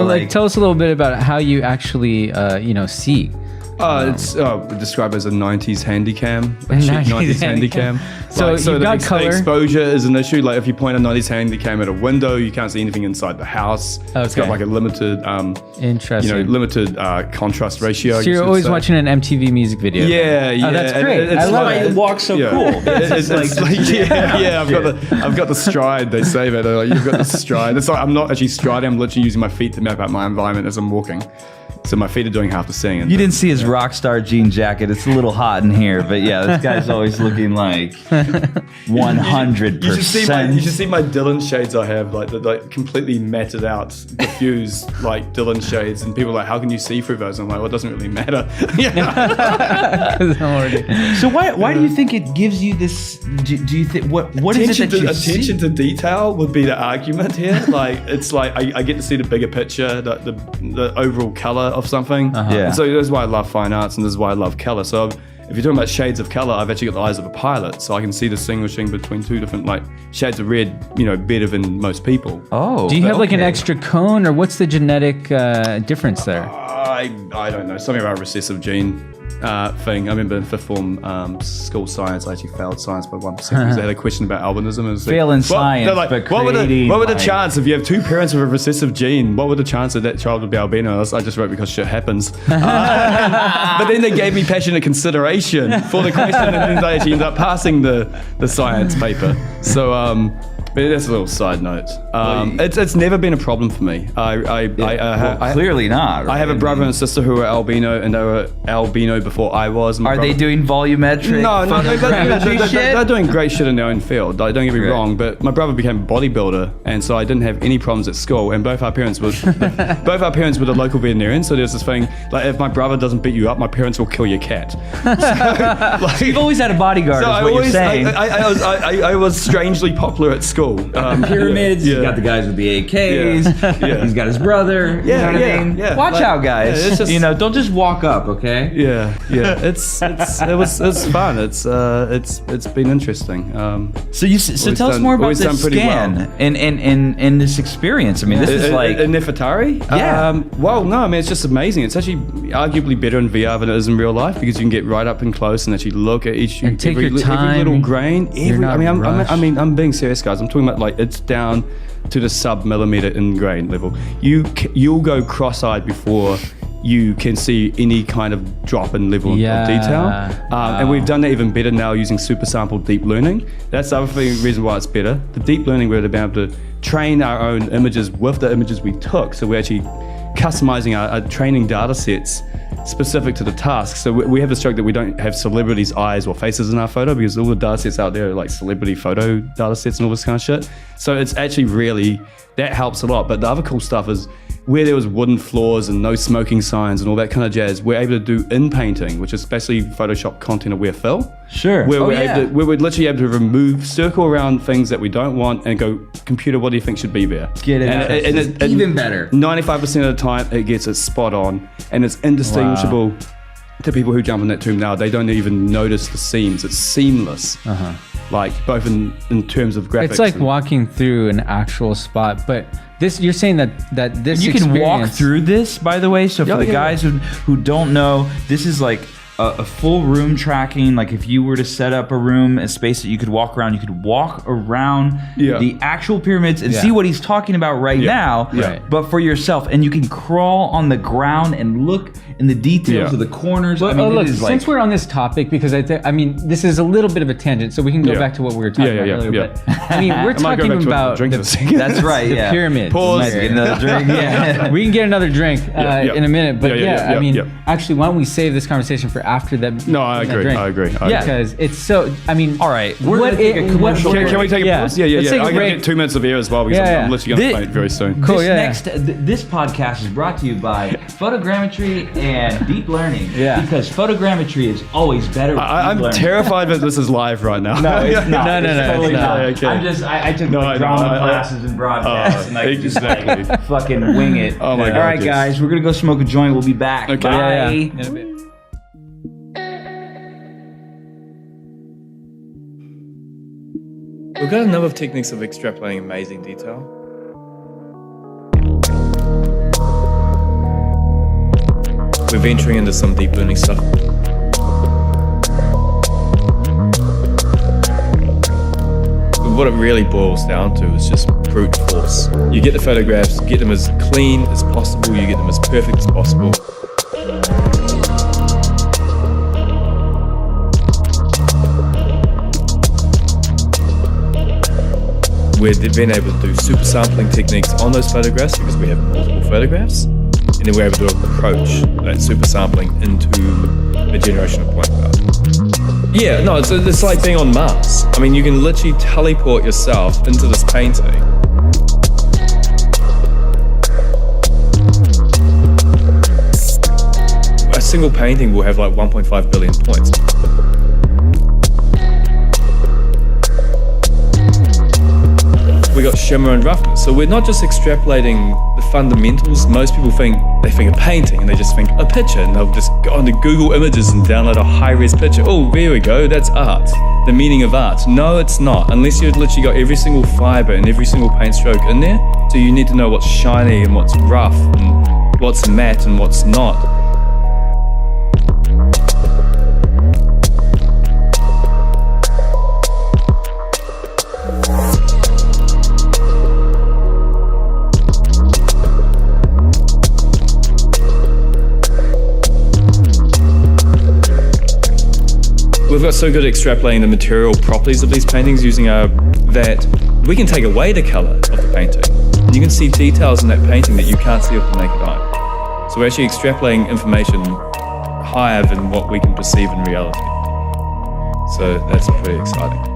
Like, tell us a little bit about how you actually, see. It's described as a 90s handycam. A 90s handycam. So you've got color. Exposure is an issue. Like if you point a 90s handycam at a window, you can't see anything inside the house. It's got like a limited, limited contrast ratio. So you're always watching an MTV music video. Yeah. Oh, that's great. I love why you walk so cool. I've got the stride. They say that like, you've got the stride. It's like I'm not actually striding. I'm literally using my feet to map out my environment as I'm walking. So my feet are doing half the singing. You didn't see his rock star jean jacket. It's a little hot in here, but yeah, this guy's always looking like 100%. You should see my Dylan shades I have, like completely matted out, diffused like Dylan shades, and people are like, how can you see through those? I'm like, well, it doesn't really matter. So why do you think it gives you this? Do you think what is it that you see? Attention to detail would be the argument here. Like it's like I get to see the bigger picture, the overall color of something. And so this is why I love fine arts, and this is why I love color. So if you're talking about shades of color, I've actually got the eyes of a pilot, so I can see distinguishing between two different like shades of red, better than most people. Oh, do you have like an extra cone, or what's the genetic difference there? I don't know, something about a recessive gene thing. I remember in fifth form school science, I actually failed science by 1% because they had a question about albinism. It was like, failing science, like, but what would the chance if you have two parents with a recessive gene? What would the chance that child would be albino? I just wrote because shit happens. But then they gave me passionate consideration for the question, and then they actually ended up passing the science paper. So. But that's a little side note. It's never been a problem for me. Clearly not. Right? I have a brother and a sister who are albino, and they were albino before I was. Are they doing volumetric? No, they're doing great shit in their own field. Don't get me wrong, but my brother became a bodybuilder, and so I didn't have any problems at school. And both our parents were the local veterinarians. So there's this thing like if my brother doesn't beat you up, my parents will kill your cat. So you've always had a bodyguard. So is what you're saying. I was strangely popular at school. Pyramids. You got the guys with the AKs. He's got his brother. You know what I mean? Watch out, guys. It's just, don't just walk up, okay? Yeah. It's fun. It's been interesting. So tell us more about this scan and this experience. I mean, this is like in Nefertari. Well, no, I mean it's just amazing. It's actually arguably better in VR than it is in real life because you can get right up and close and actually look at every little grain. I'm being serious, guys. I'm talking about like it's down to the sub-millimeter in grain level. You'll go cross-eyed before you can see any kind of drop in level of detail. And we've done that even better now using super sample deep learning. That's the other reason why it's better. The deep learning, we're able to train our own images with the images we took. So we're actually customizing our training data sets specific to the task. So we have the stroke that we don't have celebrities' eyes or faces in our photo because all the data sets out there are like celebrity photo data sets and all this kind of shit. So it's actually really, that helps a lot. But the other cool stuff is where there was wooden floors and no smoking signs and all that kind of jazz, we're able to do in-painting, which is especially Photoshop content-aware fill. Sure. Where we're literally able to circle around things that we don't want and go, computer, what do you think should be there? Get it. And it's even better. 95% of the time, it gets it spot on, and it's indistinguishable to people who jump in that tomb now. They don't even notice the seams. It's seamless. Like both in terms of graphics. It's like walking through an actual spot, but this you're saying that this you can walk through this, by the way. So for the guys who don't know, this is like a full room tracking. Like if you were to set up a room, a space that you could walk around, you could walk around the actual pyramids and see what he's talking about right now, but for yourself. And you can crawl on the ground and look in the details of the corners. Well, look, since we're on this topic, because I mean, this is a little bit of a tangent, so we can go back to what we were talking about earlier. But I mean, we're talking about that's right, the pyramids. Pause. Get another drink. We can get another drink in a minute. But I mean, actually, why don't we save this conversation for after that? No, I agree. Because it's so. I mean, all right, we're gonna take a commercial. Can we take a pause? Yeah. I'm gonna get 2 minutes of air as well because I'm literally gonna play it very soon. Cool. This podcast is brought to you by photogrammetry and deep learning. Because photogrammetry is always better. I'm terrified that this is live right now. No, it's not. No, it's totally not. Okay. I took drama classes and broadcast, and I just fucking wing it. Oh my God. All right, guys, we're gonna go smoke a joint. We'll be back. Okay. Bye. In a bit. We've got a number of techniques of extrapolating amazing detail. we're venturing into some deep learning stuff. What it really boils down to is just brute force. You get the photographs, get them as clean as possible, you get them as perfect as possible. We're then able to do super sampling techniques on those photographs because we have multiple photographs, and then we're able to approach that super sampling into a generation of point cloud. Yeah, no, it's like being on Mars. I mean, you can literally teleport yourself into this painting. A single painting will have like 1.5 billion points. We got shimmer and roughness. So we're not just extrapolating the fundamentals. Most people think a painting and they just think a picture, and they'll just go onto Google Images and download a high-res picture. Oh, there we go, that's art. The meaning of art. No, it's not, unless you've literally got every single fiber and every single paint stroke in there. So you need to know what's shiny and what's rough and what's matte and what's not. We've got so good at extrapolating the material properties of these paintings using that we can take away the color of the painting. And you can see details in that painting that you can't see with the naked eye. So we're actually extrapolating information higher than what we can perceive in reality. So that's pretty exciting.